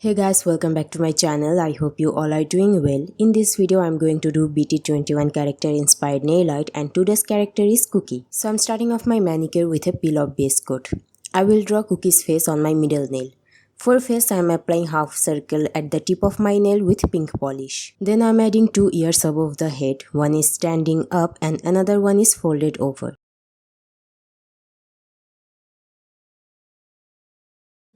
Hey guys, welcome back to my channel. I hope you all are doing well. In this video, I'm going to do BT21 character inspired nail art and today's character is Cookie. So I'm starting off my manicure with a peel off base coat. I will draw Cookie's face on my middle nail. For face, I am applying half circle at the tip of my nail with pink polish. Then I'm adding two ears above the head. One is standing up and another one is folded over.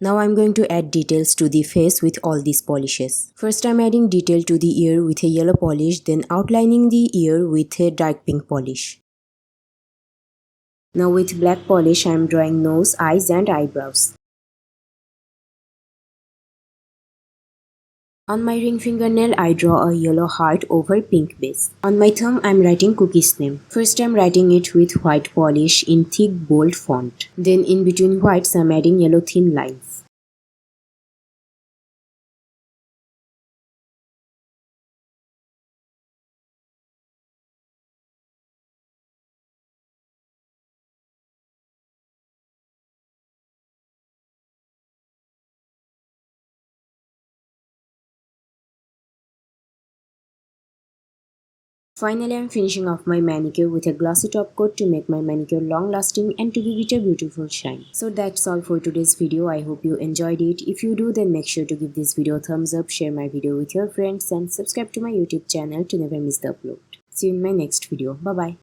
Now I'm going to add details to the face with all these polishes. First I'm adding detail to the ear with a yellow polish, then outlining the ear with a dark pink polish. Now with black polish I am drawing nose, eyes and eyebrows. On my ring fingernail I draw a yellow heart over pink base. On my thumb I am writing Cookie's name. First I am writing it with white polish in thick bold font. Then in between whites I am adding yellow thin lines. Finally, I am finishing off my manicure with a glossy top coat to make my manicure long lasting and to give it a beautiful shine. So that's all for today's video. I hope you enjoyed it. If you do, then make sure to give this video a thumbs up, share my video with your friends and subscribe to my YouTube channel to never miss the upload. See you in my next video. Bye bye.